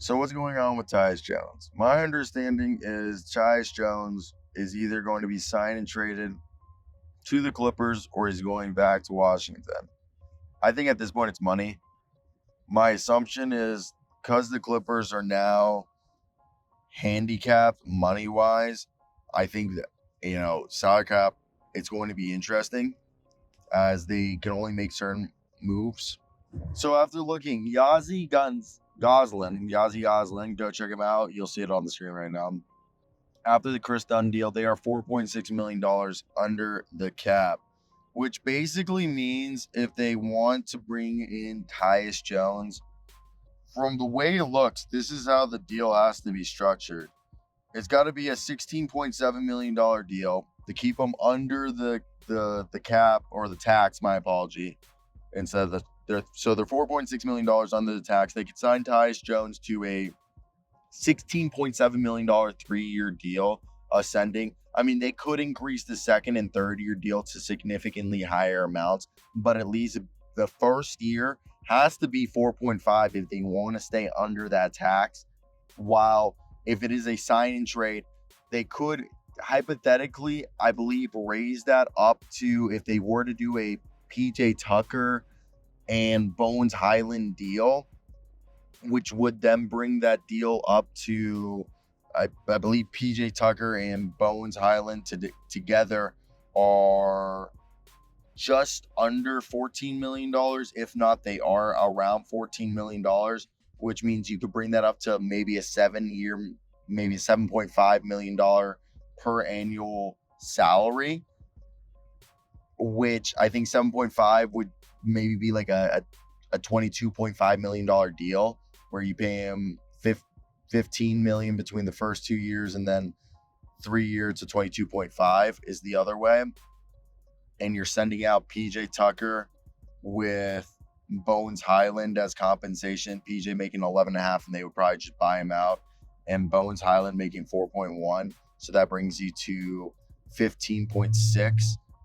So what's going on with Tyus Jones? My understanding is Tyus Jones is either going to be signed and traded to the Clippers or he's going back to Washington. I think at this point it's money. My assumption is because the Clippers are now handicapped money wise, I think that, salary cap, it's going to be interesting as they can only make certain moves. So after looking, Yazzie Goslin, go check him out. You'll see it on the screen right now. After the Chris Dunn deal, they are $4.6 million under the cap, which basically means if they want to bring in Tyus Jones, from the way it looks, this is how the deal has to be structured. It's got to be a $16.7 million deal to keep them under the cap or the tax, my apology, instead of they're $4.6 million under the tax. They could sign Tyus Jones to a $16.7 million 3-year deal, ascending. I mean, they could increase the second and third year deal to significantly higher amounts, but at least the first year has to be 4.5 if they want to stay under that tax. While if it is a sign and trade, they could hypothetically, I believe, raise that up to, if they were to do a PJ Tucker and Bones Highland deal, which would then bring that deal up to, I believe PJ Tucker and Bones Highland together are just under $14 million. If not, they are around $14 million, which means you could bring that up to maybe a 7-year, maybe $7.5 million per annual salary, which I think 7.5 would maybe be like a $22.5 million deal where you pay him $15 million between the first 2 years and then 3 years to 22.5 is the other way. And you're sending out PJ Tucker with Bones Highland as compensation. PJ making 11.5, and they would probably just buy him out. And Bones Highland making 4.1. So that brings you to 15.6,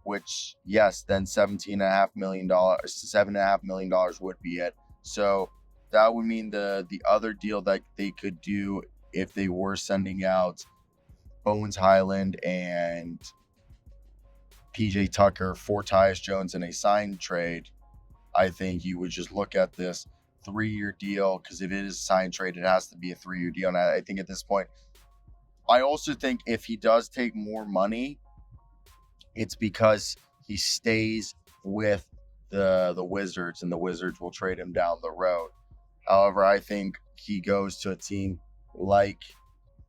which, yes, then $17.5 million, $7.5 million would be it. So that would mean the other deal that they could do if they were sending out Bones Highland and PJ Tucker for Tyus Jones in a sign trade. I think you would just look at this 3-year deal, because if it is a sign trade, it has to be a 3-year deal. And I think at this point, I also think if he does take more money, it's because he stays with the Wizards, and the Wizards will trade him down the road. However, I think he goes to a team like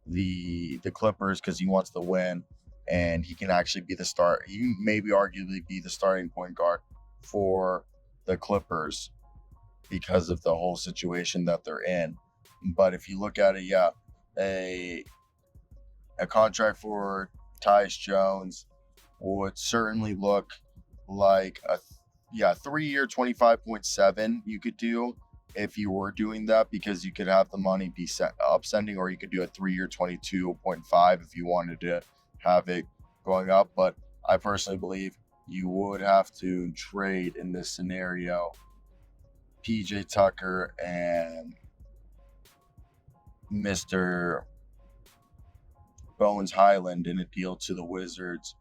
the Clippers because he wants to win, and he can actually be the start. He can maybe arguably be the starting point guard for the Clippers because of the whole situation that they're in. But if you look at it, yeah, a contract for Tyus Jones would certainly look like a 3-year 25.7 you could do if you were doing that, because you could have the money be upsending, or you could do a 3-year 22.5 if you wanted to have it going up. But I personally believe you would have to trade in this scenario PJ Tucker and Mr. Bones Highland in a deal to the Wizards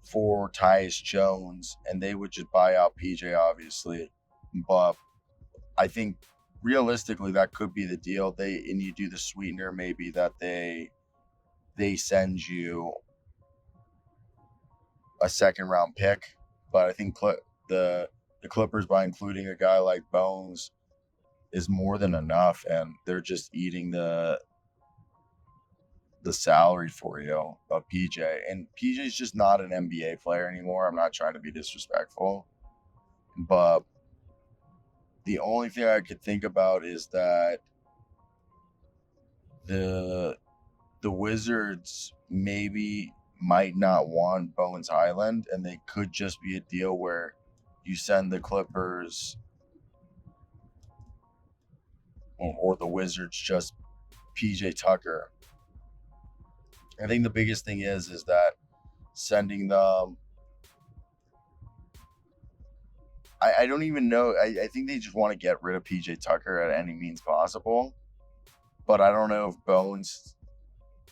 for Tyus Jones, and they would just buy out PJ, obviously. But I think realistically that could be the deal. And you do the sweetener, maybe that they send you a 2nd-round pick. But I think the Clippers, by including a guy like Bones, is more than enough, and they're just eating the salary for you of PJ. And PJ's just not an NBA player anymore. I'm not trying to be disrespectful, but the only thing I could think about is that the Wizards might not want Bones Highland, and they could just be a deal where you send the Clippers or the Wizards just PJ Tucker. I think the biggest thing is that sending them, I don't even know. I think they just want to get rid of PJ Tucker at any means possible. But I don't know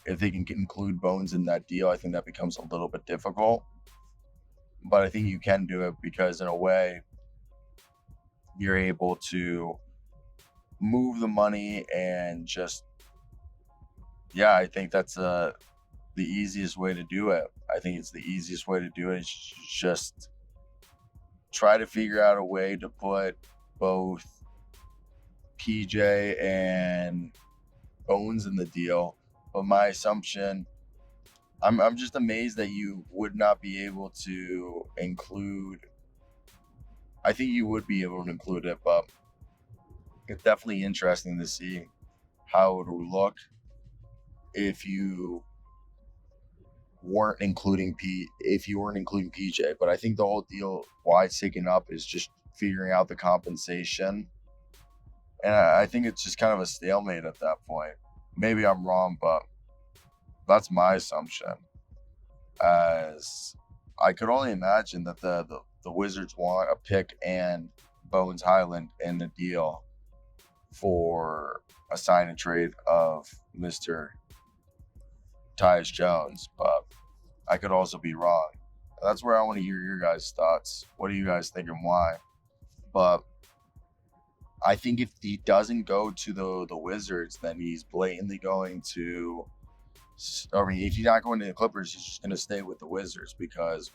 if they can include Bones in that deal. I think that becomes a little bit difficult. But I think you can do it because in a way, you're able to move the money and just, yeah, I think that's the easiest way to do it. I think it's the easiest way to do it is just try to figure out a way to put both PJ and Bones in the deal. But my assumption, I'm just amazed that you would not be able to include. I think you would be able to include it, but it's definitely interesting to see how it would look if you weren't including PJ. But I think the whole deal, why it's taken up, is just figuring out the compensation, and I think it's just kind of a stalemate at that point. Maybe I'm wrong, but that's my assumption. As I could only imagine that the Wizards want a pick and Bones Highland in the deal for a sign and trade of Mr. Tyus Jones, but I could also be wrong. That's where I want to hear your guys' thoughts. What do you guys think and why? But I think if he doesn't go to the Wizards, then he's blatantly going to. I mean, if he's not going to the Clippers, he's just going to stay with the Wizards because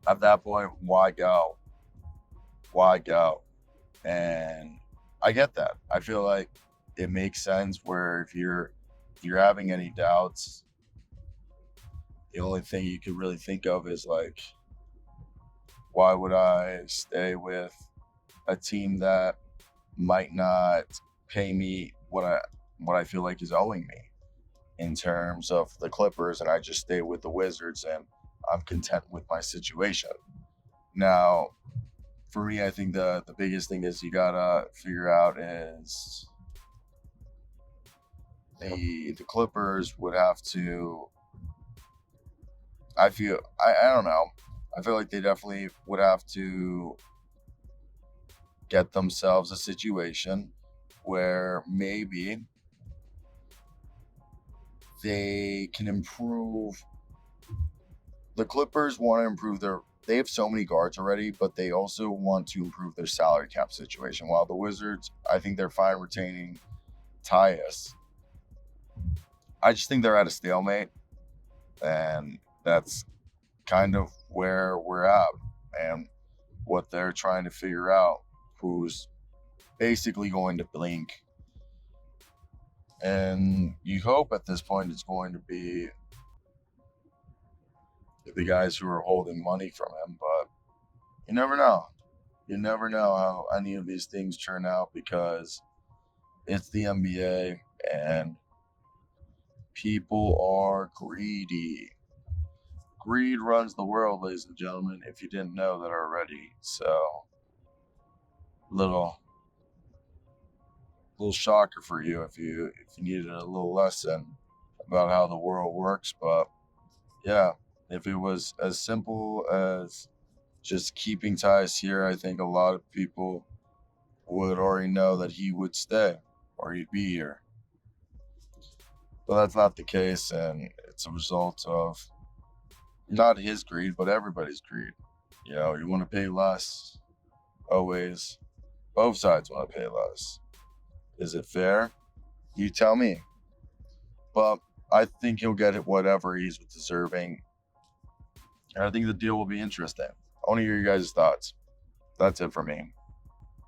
at that point, why go? Why go? And I get that. I feel like it makes sense where if you're having any doubts, the only thing you could really think of is like, why would I stay with a team that might not pay me what I feel like is owing me in terms of the Clippers, and I just stay with the Wizards and I'm content with my situation. Now, for me, I think the biggest thing is you gotta figure out is the Clippers would have to. I don't know. I feel like they definitely would have to get themselves a situation where maybe they can improve. The Clippers want to improve they have so many guards already, but they also want to improve their salary cap situation. While the Wizards, I think they're fine retaining Tyus. I just think they're at a stalemate, and that's kind of where we're at and what they're trying to figure out, who's basically going to blink. And you hope at this point it's going to be the guys who are holding money from him, but you never know. You never know how any of these things turn out because it's the NBA and people are greedy. Greed runs the world, ladies and gentlemen, if you didn't know that already. So, little shocker for you if you needed a little lesson about how the world works. But yeah, if it was as simple as just keeping Tyus here, I think a lot of people would already know that he would stay or he'd be here. But that's not the case, and it's a result of not his greed, but everybody's greed. You know, you want to pay less, always. Both sides want to pay less. Is it fair? You tell me. But I think he'll get it whatever he's deserving. And I think the deal will be interesting. I want to hear your guys' thoughts. That's it for me.